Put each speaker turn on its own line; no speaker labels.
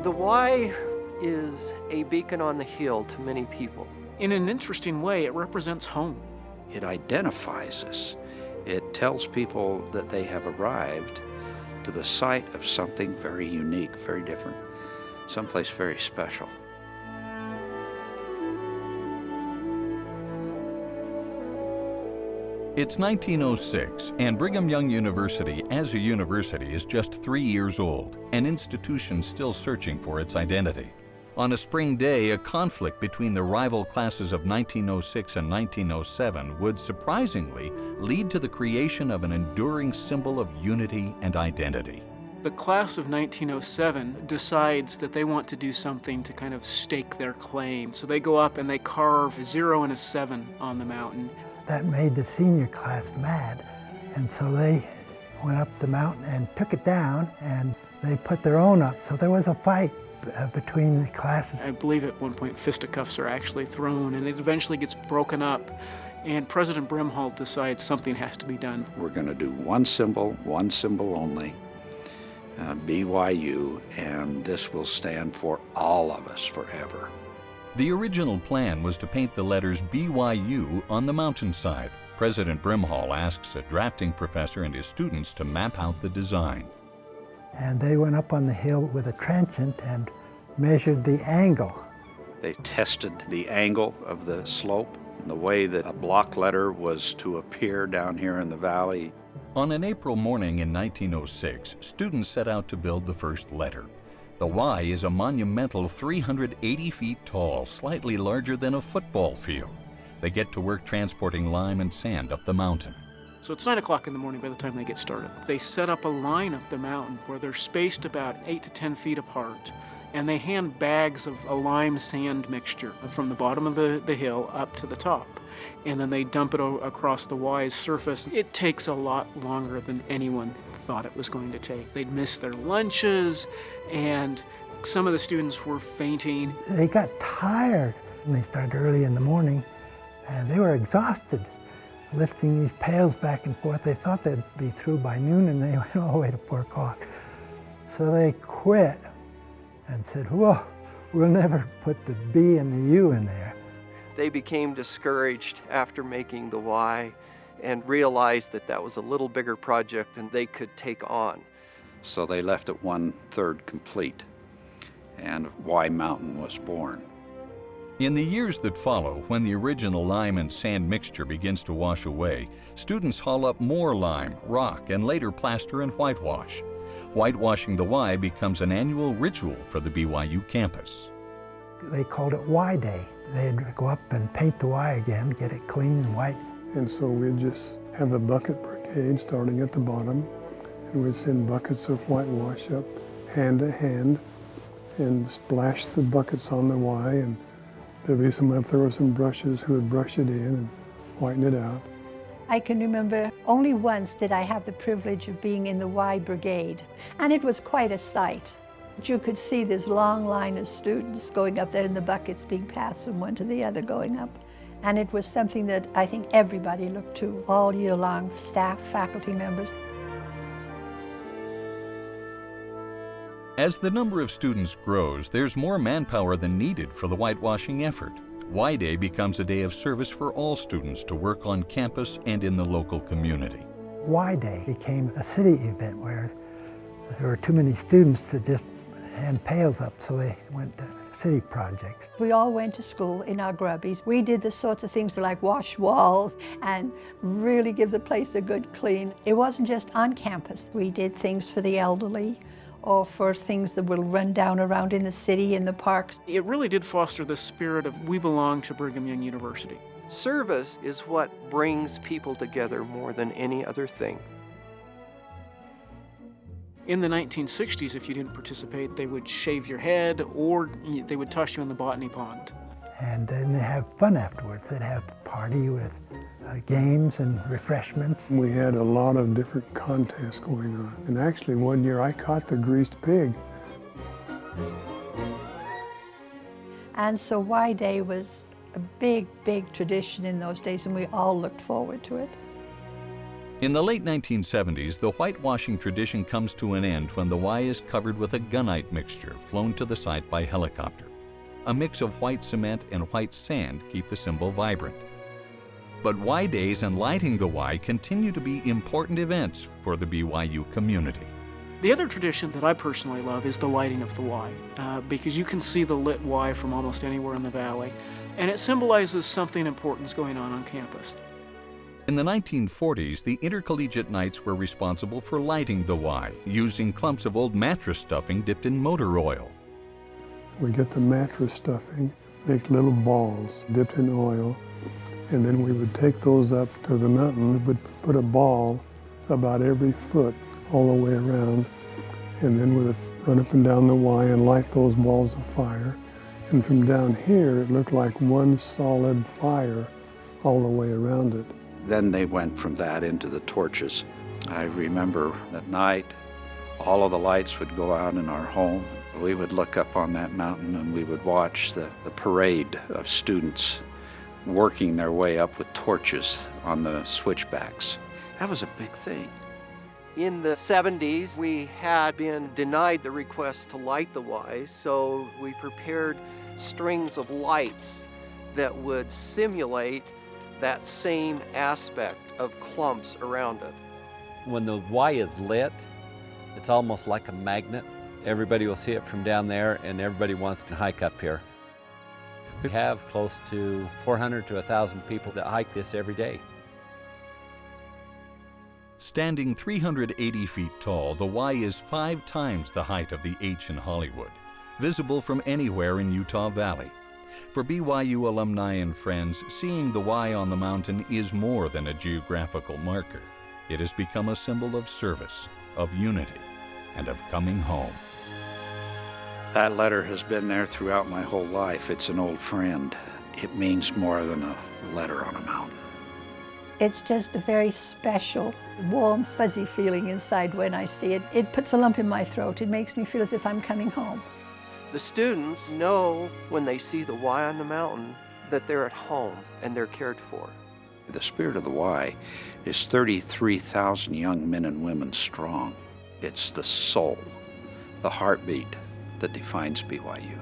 The Y is a beacon on the hill to many people.
In an interesting way, it represents home.
It identifies us. It tells people that they have arrived to the site of something very unique, very different, someplace very special.
It's 1906, and Brigham Young University as a university is just 3 years old, an institution still searching for its identity. On a spring day, a conflict between the rival classes of 1906 and 1907 would surprisingly lead to the creation of an enduring symbol of unity and identity.
The class of 1907 decides that they want to do something to kind of stake their claim. So they go up and they carve a 0 and a 7 on the mountain.
That made the senior class mad, and so they went up the mountain and took it down, and they put their own up. So there was a fight between the classes.
I believe at one point fisticuffs are actually thrown, and it eventually gets broken up, and President Brimhall decides something has to be done.
We're going to do one symbol only, BYU, and this will stand for all of us forever.
The original plan was to paint the letters BYU on the mountainside. President Brimhall asks a drafting professor and his students to map out the design.
And they went up on the hill with a trenchant and measured the angle.
They tested the angle of the slope, and the way that a block letter was to appear down here in the valley.
On an April morning in 1906, students set out to build the first letter. The Y is a monumental 380 feet tall, slightly larger than a football field. They get to work transporting lime and sand up the mountain.
So it's 9 o'clock in the morning by the time they get started. They set up a line up the mountain where they're spaced about 8 to 10 feet apart, and they hand bags of a lime sand mixture from the bottom of the hill up to the top. And then they dump it across the Y's surface. It takes a lot longer than anyone thought it was going to take. They'd miss their lunches, and some of the students were fainting.
They got tired, and they started early in the morning, and they were exhausted, lifting these pails back and forth. They thought they'd be through by noon, and they went all the way to 4 o'clock. So they quit and said, whoa, we'll never put the B and the U in there.
They became discouraged after making the Y and realized that that was a little bigger project than they could take on.
So they left it 1/3 complete, and Y Mountain was born.
In the years that follow, when the original lime and sand mixture begins to wash away, students haul up more lime, rock, and later plaster and whitewash. Whitewashing the Y becomes an annual ritual for the BYU campus.
They called it Y Day. They'd go up and paint the Y again, get it clean and white.
And so we'd just have a bucket brigade starting at the bottom, and we'd send buckets of whitewash up hand to hand and splash the buckets on the Y, and there'd be if there were some brushes who would brush it in and whiten it out.
I can remember only once did I have the privilege of being in the Y Brigade, and it was quite a sight. You could see this long line of students going up there and the buckets being passed from one to the other going up. And it was something that I think everybody looked to all year long, staff, faculty members.
As the number of students grows, there's more manpower than needed for the whitewashing effort. Y Day becomes a day of service for all students to work on campus and in the local community.
Y Day became a city event where there were too many students to just hand pails up, so they went to city projects.
We all went to school in our grubbies. We did the sorts of things like wash walls and really give the place a good clean. It wasn't just on campus. We did things for the elderly or for things that will run down around in the city, in the parks.
It really did foster the spirit of we belong to Brigham Young University.
Service is what brings people together more than any other thing.
In the 1960s, if you didn't participate, they would shave your head or they would toss you in the botany pond.
And then they have fun afterwards. They'd have a party with games and refreshments.
We had a lot of different contests going on. And actually one year I caught the greased pig.
And so Y Day was a big, big tradition in those days, and we all looked forward to it.
In the late 1970s, the whitewashing tradition comes to an end when the Y is covered with a gunite mixture flown to the site by helicopter. A mix of white cement and white sand keep the symbol vibrant. But Y Days and lighting the Y continue to be important events for the BYU community.
The other tradition that I personally love is the lighting of the Y, because you can see the lit Y from almost anywhere in the valley, and it symbolizes something important going on campus.
In the 1940s, the intercollegiate knights were responsible for lighting the Y, using clumps of old mattress stuffing dipped in motor oil.
We get the mattress stuffing, make little balls dipped in oil, and then we would take those up to the mountain. We would put a ball about every foot all the way around, and then we would run up and down the Y and light those balls of fire. And from down here, it looked like one solid fire all the way around it.
Then they went from that into the torches. I remember at night, all of the lights would go out in our home. We would look up on that mountain and we would watch the parade of students working their way up with torches on the switchbacks. That was a big thing.
In the 70s, we had been denied the request to light the Y, so we prepared strings of lights that would simulate that same aspect of clumps around it.
When the Y is lit, it's almost like a magnet. Everybody will see it from down there, and everybody wants to hike up here. We have close to 400 to 1,000 people that hike this every day.
Standing 380 feet tall, the Y is 5 times the height of the H in Hollywood, visible from anywhere in Utah Valley. For BYU alumni and friends, seeing the Y on the mountain is more than a geographical marker. It has become a symbol of service, of unity, and of coming home.
That letter has been there throughout my whole life. It's an old friend. It means more than a letter on a mountain.
It's just a very special, warm, fuzzy feeling inside when I see it. It puts a lump in my throat. It makes me feel as if I'm coming home.
The students know when they see the Y on the mountain that they're at home and they're cared for.
The spirit of the Y is 33,000 young men and women strong. It's the soul, the heartbeat that defines BYU.